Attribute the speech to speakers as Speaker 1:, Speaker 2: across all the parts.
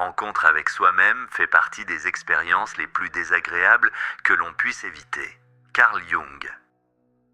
Speaker 1: rencontre avec soi-même fait partie des expériences les plus désagréables que l'on puisse éviter. Carl Jung.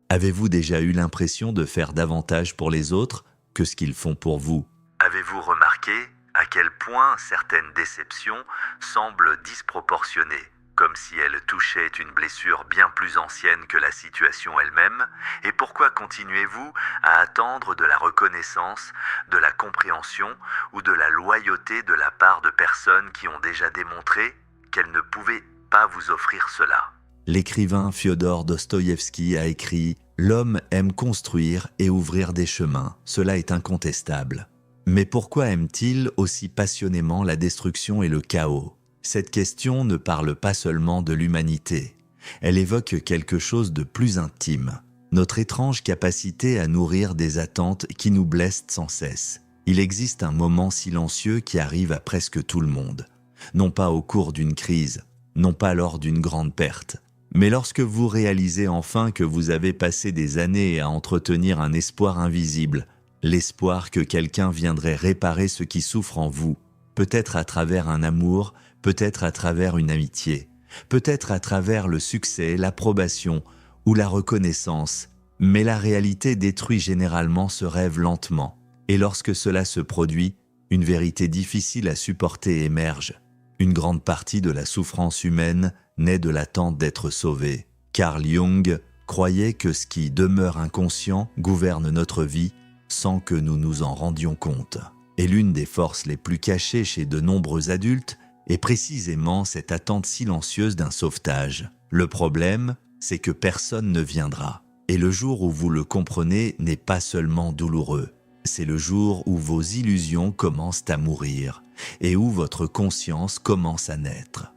Speaker 2: Avez-vous déjà eu l'impression de faire davantage pour les autres que ce qu'ils font pour vous?
Speaker 1: Avez-vous remarqué à quel point certaines déceptions semblent disproportionnées, comme si elles touchaient une blessure bien plus ancienne que la situation elle-même? Et pourquoi continuez-vous à attendre de la reconnaissance, de la compréhension ou de la loyauté de la part de personnes qui ont déjà démontré qu'elles ne pouvaient pas vous offrir cela?
Speaker 2: L'écrivain Fyodor Dostoïevski a écrit « L'homme aime construire et ouvrir des chemins, cela est incontestable. Mais pourquoi aime-t-il aussi passionnément la destruction et le chaos ?» Cette question ne parle pas seulement de l'humanité. Elle évoque quelque chose de plus intime, notre étrange capacité à nourrir des attentes qui nous blessent sans cesse. Il existe un moment silencieux qui arrive à presque tout le monde. Non pas au cours d'une crise, non pas lors d'une grande perte, mais lorsque vous réalisez enfin que vous avez passé des années à entretenir un espoir invisible, l'espoir que quelqu'un viendrait réparer ce qui souffre en vous, peut-être à travers un amour, peut-être à travers une amitié, peut-être à travers le succès, l'approbation ou la reconnaissance, mais la réalité détruit généralement ce rêve lentement. Et lorsque cela se produit, une vérité difficile à supporter émerge. Une grande partie de la souffrance humaine naît de l'attente d'être sauvée. Carl Jung croyait que ce qui demeure inconscient gouverne notre vie sans que nous nous en rendions compte. Et l'une des forces les plus cachées chez de nombreux adultes est précisément cette attente silencieuse d'un sauvetage. Le problème, c'est que personne ne viendra. Et le jour où vous le comprenez n'est pas seulement douloureux. C'est le jour où vos illusions commencent à mourir et où votre conscience commence à naître.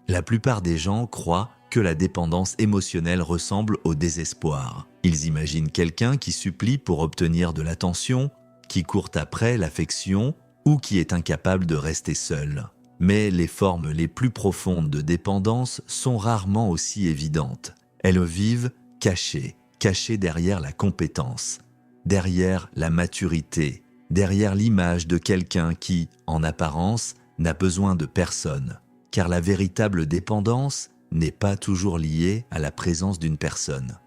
Speaker 2: La plupart des gens croient que la dépendance émotionnelle ressemble au désespoir. Ils imaginent quelqu'un qui supplie pour obtenir de l'attention, qui court après l'affection ou qui est incapable de rester seul. Mais les formes les plus profondes de dépendance sont rarement aussi évidentes. Elles vivent cachées derrière la compétence, derrière la maturité, derrière l'image de quelqu'un qui, en apparence, n'a besoin de personne. Car la véritable dépendance n'est pas toujours liée à la présence d'une personne.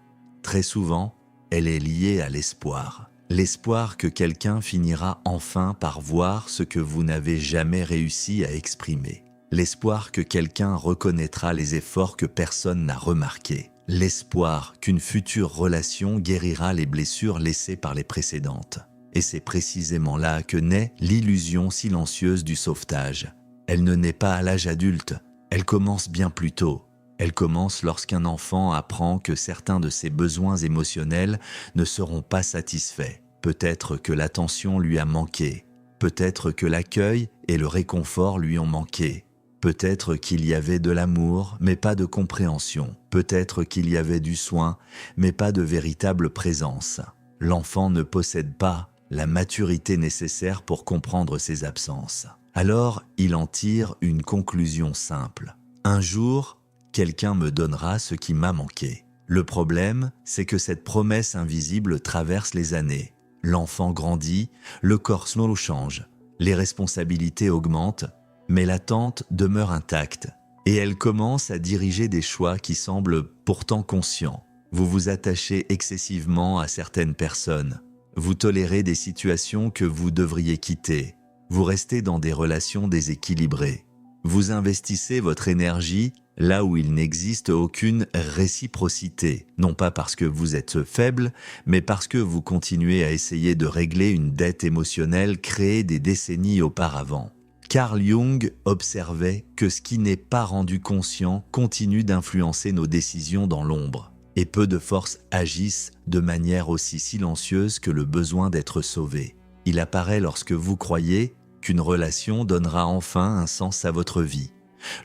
Speaker 2: Très souvent, elle est liée à l'espoir. L'espoir que quelqu'un finira enfin par voir ce que vous n'avez jamais réussi à exprimer. L'espoir que quelqu'un reconnaîtra les efforts que personne n'a remarqués. L'espoir qu'une future relation guérira les blessures laissées par les précédentes. Et c'est précisément là que naît l'illusion silencieuse du sauvetage. Elle ne naît pas à l'âge adulte, elle commence bien plus tôt. Elle commence lorsqu'un enfant apprend que certains de ses besoins émotionnels ne seront pas satisfaits. Peut-être que l'attention lui a manqué, peut-être que l'accueil et le réconfort lui ont manqué. Peut-être qu'il y avait de l'amour, mais pas de compréhension. Peut-être qu'il y avait du soin, mais pas de véritable présence. L'enfant ne possède pas la maturité nécessaire pour comprendre ses absences. Alors, il en tire une conclusion simple. Un jour, quelqu'un me donnera ce qui m'a manqué. Le problème, c'est que cette promesse invisible traverse les années. L'enfant grandit, le corps change, les responsabilités augmentent, mais l'attente demeure intacte et elle commence à diriger des choix qui semblent pourtant conscients. Vous vous attachez excessivement à certaines personnes. Vous tolérez des situations que vous devriez quitter. Vous restez dans des relations déséquilibrées. Vous investissez votre énergie là où il n'existe aucune réciprocité, non pas parce que vous êtes faible, mais parce que vous continuez à essayer de régler une dette émotionnelle créée des décennies auparavant. Carl Jung observait que ce qui n'est pas rendu conscient continue d'influencer nos décisions dans l'ombre, et peu de forces agissent de manière aussi silencieuse que le besoin d'être sauvé. Il apparaît lorsque vous croyez qu'une relation donnera enfin un sens à votre vie,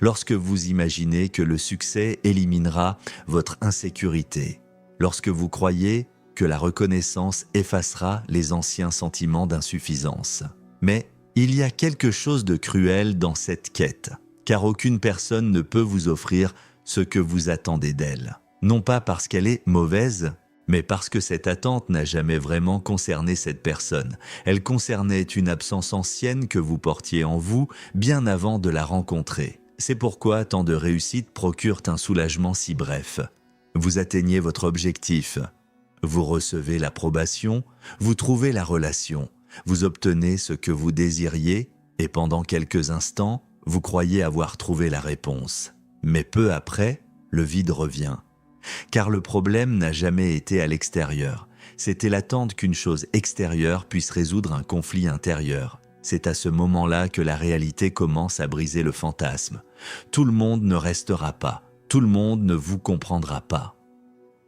Speaker 2: lorsque vous imaginez que le succès éliminera votre insécurité, lorsque vous croyez que la reconnaissance effacera les anciens sentiments d'insuffisance. Mais il y a quelque chose de cruel dans cette quête, car aucune personne ne peut vous offrir ce que vous attendez d'elle. Non pas parce qu'elle est mauvaise, Mais parce que cette attente n'a jamais vraiment concerné cette personne, elle concernait une absence ancienne que vous portiez en vous bien avant de la rencontrer. C'est pourquoi tant de réussites procurent un soulagement si bref. Vous atteignez votre objectif, vous recevez l'approbation, vous trouvez la relation, vous obtenez ce que vous désiriez et pendant quelques instants, vous croyez avoir trouvé la réponse. Mais peu après, le vide revient. Car le problème n'a jamais été à l'extérieur. C'était l'attente qu'une chose extérieure puisse résoudre un conflit intérieur. C'est à ce moment-là que la réalité commence à briser le fantasme. Tout le monde ne restera pas. Tout le monde ne vous comprendra pas.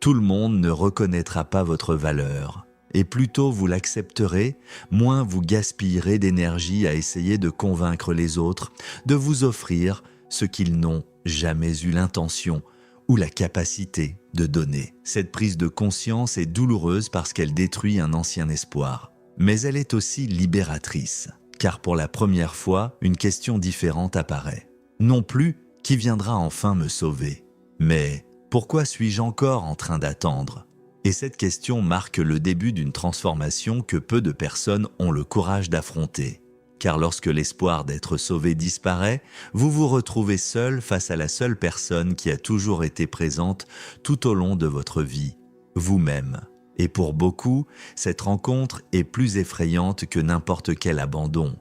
Speaker 2: Tout le monde ne reconnaîtra pas votre valeur. Et plus tôt vous l'accepterez, moins vous gaspillerez d'énergie à essayer de convaincre les autres, de vous offrir ce qu'ils n'ont jamais eu l'intention ou la capacité de donner. Cette prise de conscience est douloureuse parce qu'elle détruit un ancien espoir. Mais elle est aussi libératrice, car pour la première fois, une question différente apparaît. Non plus qui viendra enfin me sauver, mais pourquoi suis-je encore en train d'attendre ? Et cette question marque le début d'une transformation que peu de personnes ont le courage d'affronter. Car lorsque l'espoir d'être sauvé disparaît, vous vous retrouvez seul face à la seule personne qui a toujours été présente tout au long de votre vie, vous-même. Et pour beaucoup, cette rencontre est plus effrayante que n'importe quel abandon.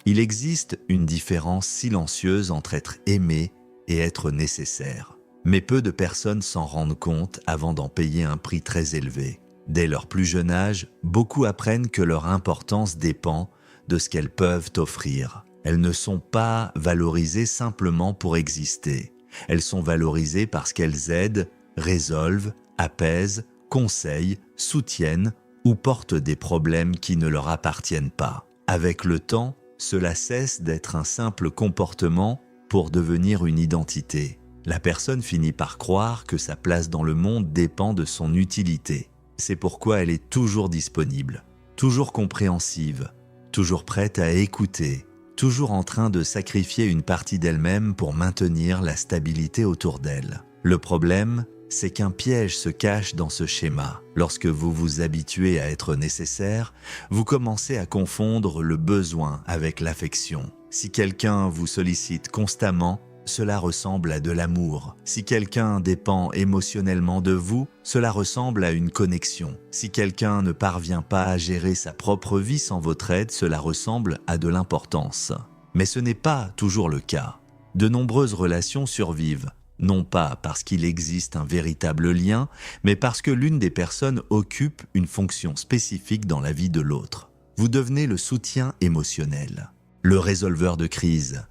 Speaker 2: Il existe une différence silencieuse entre être aimé et être nécessaire. Mais peu de personnes s'en rendent compte avant d'en payer un prix très élevé. Dès leur plus jeune âge, beaucoup apprennent que leur importance dépend de ce qu'elles peuvent offrir. Elles ne sont pas valorisées simplement pour exister. Elles sont valorisées parce qu'elles aident, résolvent, apaisent, conseillent, soutiennent ou portent des problèmes qui ne leur appartiennent pas. Avec le temps, cela cesse d'être un simple comportement pour devenir une identité. La personne finit par croire que sa place dans le monde dépend de son utilité. C'est pourquoi elle est toujours disponible, toujours compréhensive, toujours prête à écouter, toujours en train de sacrifier une partie d'elle-même pour maintenir la stabilité autour d'elle. Le problème, c'est qu'un piège se cache dans ce schéma. Lorsque vous vous habituez à être nécessaire, vous commencez à confondre le besoin avec l'affection. Si quelqu'un vous sollicite constamment, cela ressemble à de l'amour. Si quelqu'un dépend émotionnellement de vous, cela ressemble à une connexion. Si quelqu'un ne parvient pas à gérer sa propre vie sans votre aide, cela ressemble à de l'importance. Mais ce n'est pas toujours le cas. De nombreuses relations survivent, non pas parce qu'il existe un véritable lien, mais parce que l'une des personnes occupe une fonction spécifique dans la vie de l'autre. Vous devenez le soutien émotionnel, le résolveur de crise,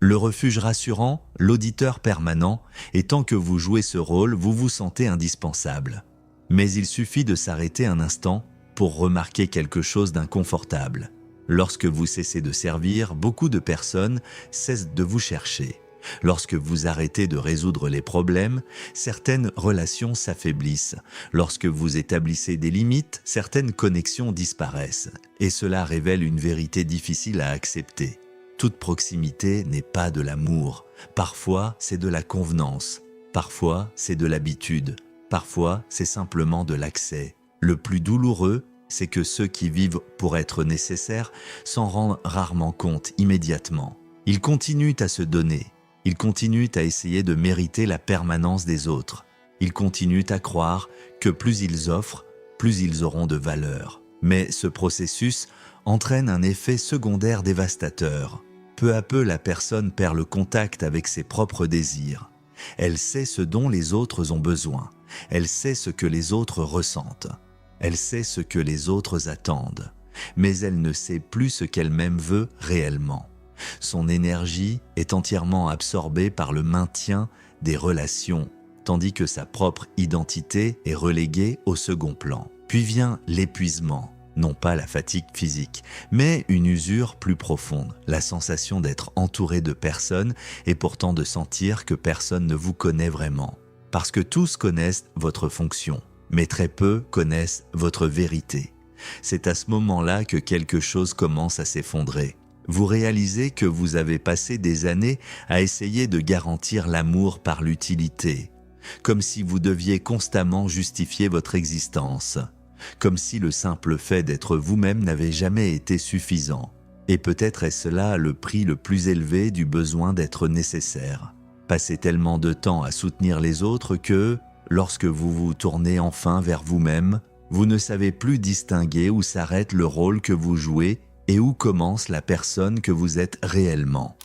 Speaker 2: le refuge rassurant, l'auditeur permanent, et tant que vous jouez ce rôle, vous vous sentez indispensable. Mais il suffit de s'arrêter un instant pour remarquer quelque chose d'inconfortable. Lorsque vous cessez de servir, beaucoup de personnes cessent de vous chercher. Lorsque vous arrêtez de résoudre les problèmes, certaines relations s'affaiblissent. Lorsque vous établissez des limites, certaines connexions disparaissent. Et cela révèle une vérité difficile à accepter. Toute proximité n'est pas de l'amour. Parfois, c'est de la convenance. Parfois, c'est de l'habitude. Parfois, c'est simplement de l'accès. Le plus douloureux, c'est que ceux qui vivent pour être nécessaires s'en rendent rarement compte immédiatement. Ils continuent à se donner. Ils continuent à essayer de mériter la permanence des autres. Ils continuent à croire que plus ils offrent, plus ils auront de valeur. Mais ce processus entraîne un effet secondaire dévastateur. Peu à peu, la personne perd le contact avec ses propres désirs. Elle sait ce dont les autres ont besoin. Elle sait ce que les autres ressentent. Elle sait ce que les autres attendent. Mais elle ne sait plus ce qu'elle-même veut réellement. Son énergie est entièrement absorbée par le maintien des relations, tandis que sa propre identité est reléguée au second plan. Puis vient l'épuisement. Non pas la fatigue physique, mais une usure plus profonde, la sensation d'être entouré de personnes et pourtant de sentir que personne ne vous connaît vraiment. Parce que tous connaissent votre fonction, mais très peu connaissent votre vérité. C'est à ce moment-là que quelque chose commence à s'effondrer. vous réalisez que vous avez passé des années à essayer de garantir l'amour par l'utilité, comme si vous deviez constamment justifier votre existence, comme si le simple fait d'être vous-même n'avait jamais été suffisant. Et peut-être est-ce là le prix le plus élevé du besoin d'être nécessaire. Passez tellement de temps à soutenir les autres que, lorsque vous vous tournez enfin vers vous-même, vous ne savez plus distinguer où s'arrête le rôle que vous jouez et où commence la personne que vous êtes réellement.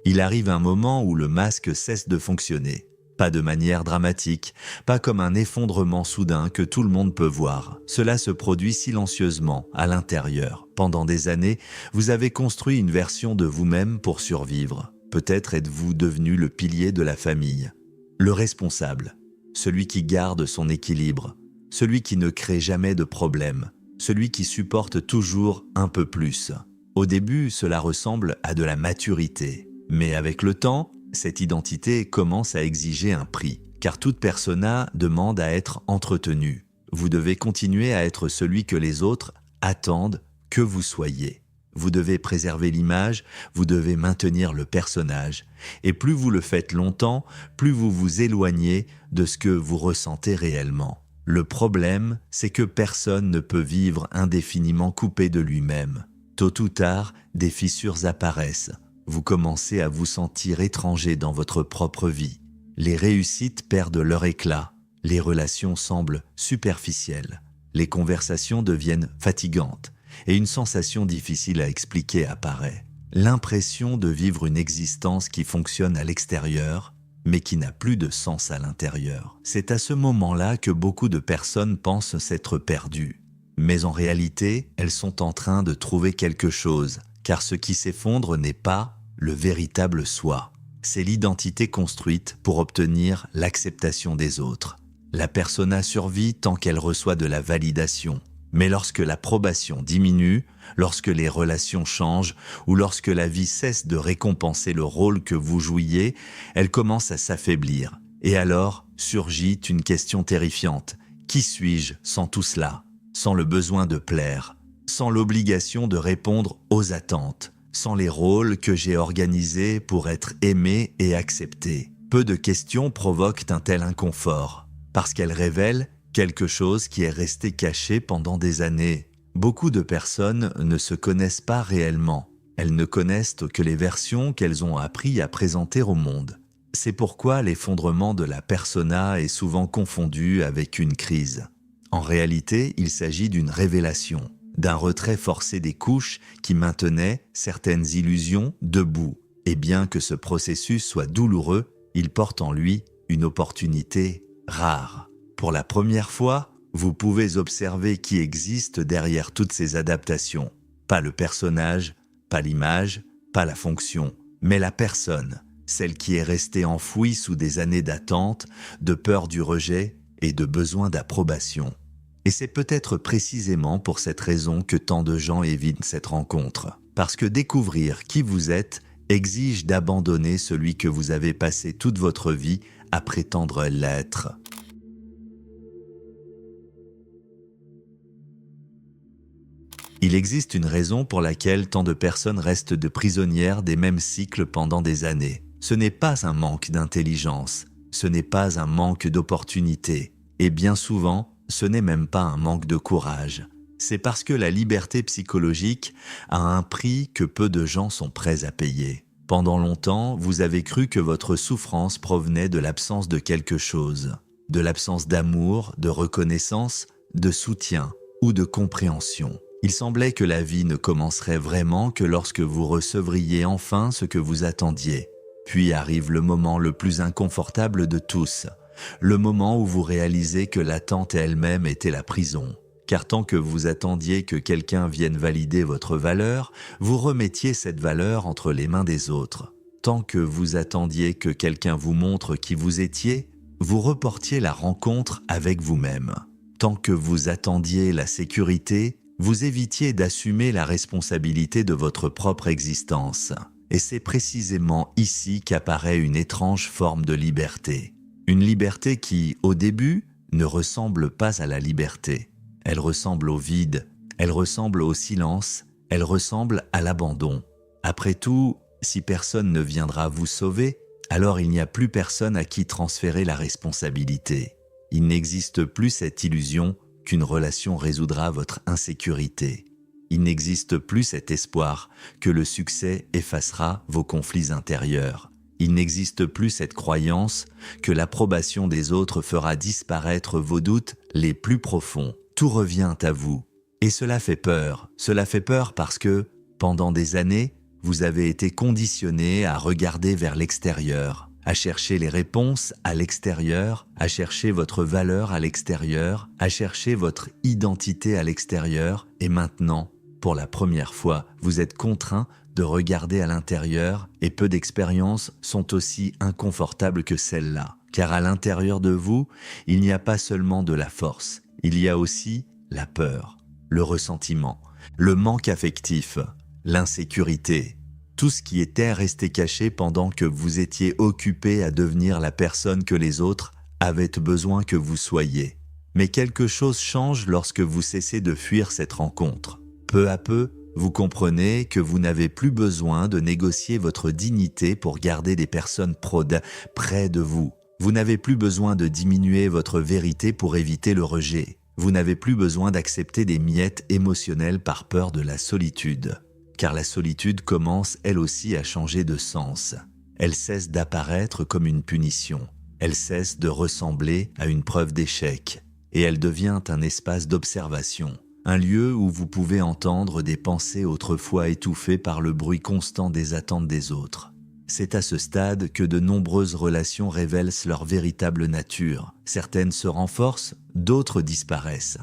Speaker 2: Il arrive un moment où le masque cesse de fonctionner. Pas de manière dramatique, pas comme un effondrement soudain que tout le monde peut voir. Cela se produit silencieusement, à l'intérieur. Pendant des années, vous avez construit une version de vous-même pour survivre. Peut-être êtes-vous devenu le pilier de la famille, le responsable, celui qui garde son équilibre, celui qui ne crée jamais de problème, celui qui supporte toujours un peu plus. Au début, cela ressemble à de la maturité. Mais avec le temps, cette identité commence à exiger un prix, car toute persona demande à être entretenue. Vous devez continuer à être celui que les autres attendent que vous soyez. Vous devez préserver l'image, vous devez maintenir le personnage. Et plus vous le faites longtemps, plus vous vous éloignez de ce que vous ressentez réellement. Le problème, c'est que personne ne peut vivre indéfiniment coupé de lui-même. Tôt ou tard, des fissures apparaissent. Vous commencez à vous sentir étranger dans votre propre vie. Les réussites perdent leur éclat. Les relations semblent superficielles. Les conversations deviennent fatigantes. Et une sensation difficile à expliquer apparaît. L'impression de vivre une existence qui fonctionne à l'extérieur, mais qui n'a plus de sens à l'intérieur. C'est à ce moment-là que beaucoup de personnes pensent s'être perdues. Mais en réalité, elles sont en train de trouver quelque chose, car ce qui s'effondre n'est pas le véritable soi. C'est l'identité construite pour obtenir l'acceptation des autres. La persona survit tant qu'elle reçoit de la validation. Mais lorsque l'approbation diminue, lorsque les relations changent ou lorsque la vie cesse de récompenser le rôle que vous jouiez, elle commence à s'affaiblir. Et alors surgit une question terrifiante. Qui suis-je sans tout cela? Sans le besoin de plaire, sans l'obligation de répondre aux attentes, sans les rôles que j'ai organisés pour être aimé et accepté. Peu de questions provoquent un tel inconfort, parce qu'elles révèlent quelque chose qui est resté caché pendant des années. Beaucoup de personnes ne se connaissent pas réellement. Elles ne connaissent que les versions qu'elles ont appris à présenter au monde. C'est pourquoi l'effondrement de la persona est souvent confondu avec une crise. En réalité, il s'agit d'une révélation, d'un retrait forcé des couches qui maintenaient certaines illusions debout. Et bien que ce processus soit douloureux, il porte en lui une opportunité rare. Pour la première fois, vous pouvez observer qui existe derrière toutes ces adaptations. Pas le personnage, pas l'image, pas la fonction, mais la personne, celle qui est restée enfouie sous des années d'attente, de peur du rejet et de besoin d'approbation. Et c'est peut-être précisément pour cette raison que tant de gens évitent cette rencontre. Parce que découvrir qui vous êtes exige d'abandonner celui que vous avez passé toute votre vie à prétendre l'être. Il existe une raison pour laquelle tant de personnes restent de prisonnières des mêmes cycles pendant des années. Ce n'est pas un manque d'intelligence, ce n'est pas un manque d'opportunité, et bien souvent, ce n'est même pas un manque de courage. C'est parce que la liberté psychologique a un prix que peu de gens sont prêts à payer. Pendant longtemps, vous avez cru que votre souffrance provenait de l'absence de quelque chose, de l'absence d'amour, de reconnaissance, de soutien ou de compréhension. Il semblait que la vie ne commencerait vraiment que lorsque vous recevriez enfin ce que vous attendiez. Puis arrive le moment le plus inconfortable de tous, le moment où vous réalisez que l'attente elle-même était la prison. Car tant que vous attendiez que quelqu'un vienne valider votre valeur, vous remettiez cette valeur entre les mains des autres. Tant que vous attendiez que quelqu'un vous montre qui vous étiez, vous reportiez la rencontre avec vous-même. Tant que vous attendiez la sécurité, vous évitiez d'assumer la responsabilité de votre propre existence. Et c'est précisément ici qu'apparaît une étrange forme de liberté. Une liberté qui, au début, ne ressemble pas à la liberté. Elle ressemble au vide, elle ressemble au silence, elle ressemble à l'abandon. Après tout, si personne ne viendra vous sauver, alors il n'y a plus personne à qui transférer la responsabilité. Il n'existe plus cette illusion qu'une relation résoudra votre insécurité. Il n'existe plus cet espoir que le succès effacera vos conflits intérieurs. Il n'existe plus cette croyance que l'approbation des autres fera disparaître vos doutes les plus profonds. Tout revient à vous. Et cela fait peur. Cela fait peur parce que, pendant des années, vous avez été conditionné à regarder vers l'extérieur, à chercher les réponses à l'extérieur, à chercher votre valeur à l'extérieur, à chercher votre identité à l'extérieur, et maintenant, pour la première fois, vous êtes contraint de regarder à l'intérieur, et peu d'expériences sont aussi inconfortables que celle-là. Car à l'intérieur de vous, il n'y a pas seulement de la force, il y a aussi la peur, le ressentiment, le manque affectif, l'insécurité, tout ce qui était resté caché pendant que vous étiez occupé à devenir la personne que les autres avaient besoin que vous soyez. Mais quelque chose change lorsque vous cessez de fuir cette rencontre. Peu à peu, vous comprenez que vous n'avez plus besoin de négocier votre dignité pour garder des personnes près de vous. Vous n'avez plus besoin de diminuer votre vérité pour éviter le rejet. Vous n'avez plus besoin d'accepter des miettes émotionnelles par peur de la solitude. Car la solitude commence elle aussi à changer de sens. Elle cesse d'apparaître comme une punition. Elle cesse de ressembler à une preuve d'échec. Et elle devient un espace d'observation. Un lieu où vous pouvez entendre des pensées autrefois étouffées par le bruit constant des attentes des autres. C'est à ce stade que de nombreuses relations révèlent leur véritable nature. Certaines se renforcent, d'autres disparaissent.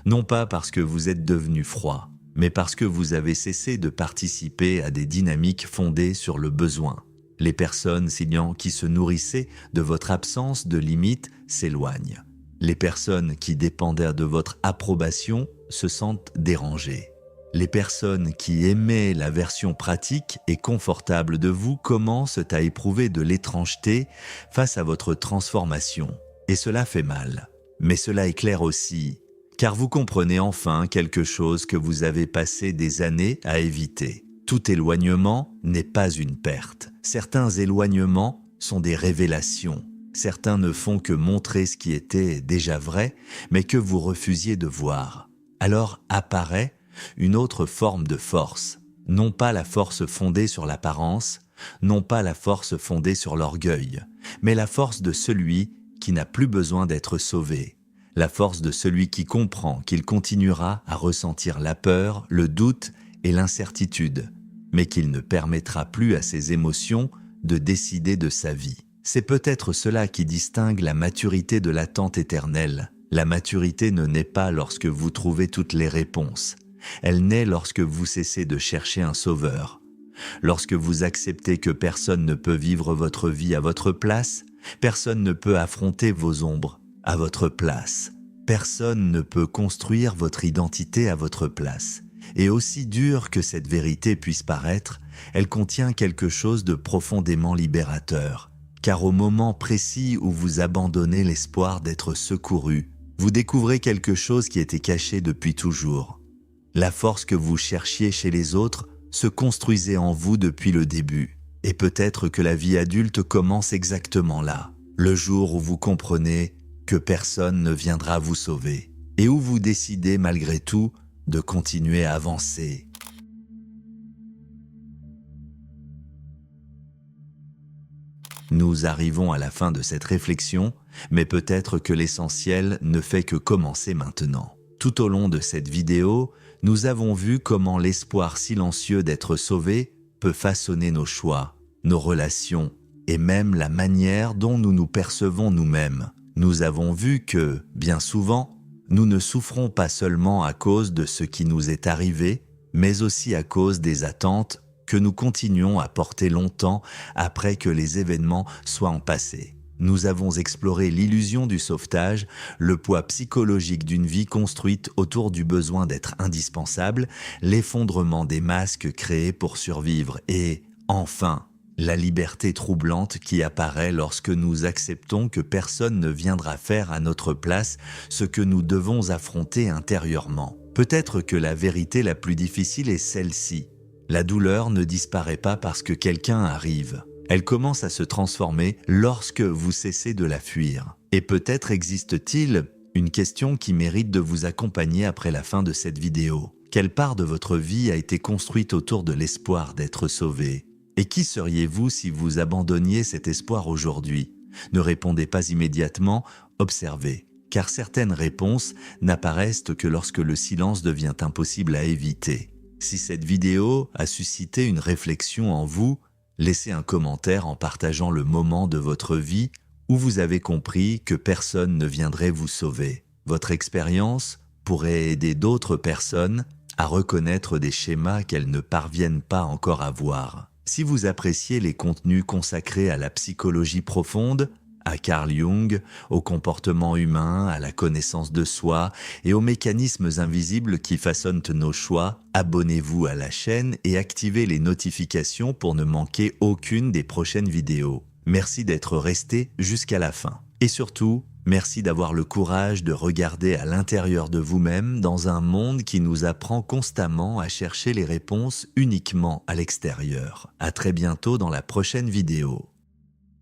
Speaker 2: Non pas parce que vous êtes devenu froid, mais parce que vous avez cessé de participer à des dynamiques fondées sur le besoin. Les personnes qui se nourrissaient de votre absence de limites s'éloignent. Les personnes qui dépendaient de votre approbation se sentent dérangées. Les personnes qui aimaient la version pratique et confortable de vous commencent à éprouver de l'étrangeté face à votre transformation. Et cela fait mal. Mais cela éclaire aussi, car vous comprenez enfin quelque chose que vous avez passé des années à éviter. Tout éloignement n'est pas une perte. Certains éloignements sont des révélations. Certains ne font que montrer ce qui était déjà vrai, mais que vous refusiez de voir. Alors apparaît une autre forme de force, non pas la force fondée sur l'apparence, non pas la force fondée sur l'orgueil, mais la force de celui qui n'a plus besoin d'être sauvé, la force de celui qui comprend qu'il continuera à ressentir la peur, le doute et l'incertitude, mais qu'il ne permettra plus à ses émotions de décider de sa vie. C'est peut-être cela qui distingue la maturité de l'attente éternelle. La maturité ne naît pas lorsque vous trouvez toutes les réponses. Elle naît lorsque vous cessez de chercher un sauveur. Lorsque vous acceptez que personne ne peut vivre votre vie à votre place, personne ne peut affronter vos ombres à votre place. Personne ne peut construire votre identité à votre place. Et aussi dure que cette vérité puisse paraître, elle contient quelque chose de profondément libérateur. Car au moment précis où vous abandonnez l'espoir d'être secouru, vous découvrez quelque chose qui était caché depuis toujours. La force que vous cherchiez chez les autres se construisait en vous depuis le début. Et peut-être que la vie adulte commence exactement là, le jour où vous comprenez que personne ne viendra vous sauver, et où vous décidez malgré tout de continuer à avancer. Nous arrivons à la fin de cette réflexion, mais peut-être que l'essentiel ne fait que commencer maintenant. Tout au long de cette vidéo, nous avons vu comment l'espoir silencieux d'être sauvé peut façonner nos choix, nos relations et même la manière dont nous nous percevons nous-mêmes. Nous avons vu que, bien souvent, nous ne souffrons pas seulement à cause de ce qui nous est arrivé, mais aussi à cause des attentes que nous continuons à porter longtemps après que les événements soient en passé. Nous avons exploré l'illusion du sauvetage, le poids psychologique d'une vie construite autour du besoin d'être indispensable, l'effondrement des masques créés pour survivre et, enfin, la liberté troublante qui apparaît lorsque nous acceptons que personne ne viendra faire à notre place ce que nous devons affronter intérieurement. Peut-être que la vérité la plus difficile est celle-ci. La douleur ne disparaît pas parce que quelqu'un arrive. Elle commence à se transformer lorsque vous cessez de la fuir. Et peut-être existe-t-il une question qui mérite de vous accompagner après la fin de cette vidéo. Quelle part de votre vie a été construite autour de l'espoir d'être sauvé? Et qui seriez-vous si vous abandonniez cet espoir aujourd'hui? Ne répondez pas immédiatement, observez, car certaines réponses n'apparaissent que lorsque le silence devient impossible à éviter. Si cette vidéo a suscité une réflexion en vous, laissez un commentaire en partageant le moment de votre vie où vous avez compris que personne ne viendrait vous sauver. Votre expérience pourrait aider d'autres personnes à reconnaître des schémas qu'elles ne parviennent pas encore à voir. Si vous appréciez les contenus consacrés à la psychologie profonde, à Carl Jung, au comportement humain, à la connaissance de soi et aux mécanismes invisibles qui façonnent nos choix, abonnez-vous à la chaîne et activez les notifications pour ne manquer aucune des prochaines vidéos. Merci d'être resté jusqu'à la fin. Et surtout, merci d'avoir le courage de regarder à l'intérieur de vous-même dans un monde qui nous apprend constamment à chercher les réponses uniquement à l'extérieur. À très bientôt dans la prochaine vidéo.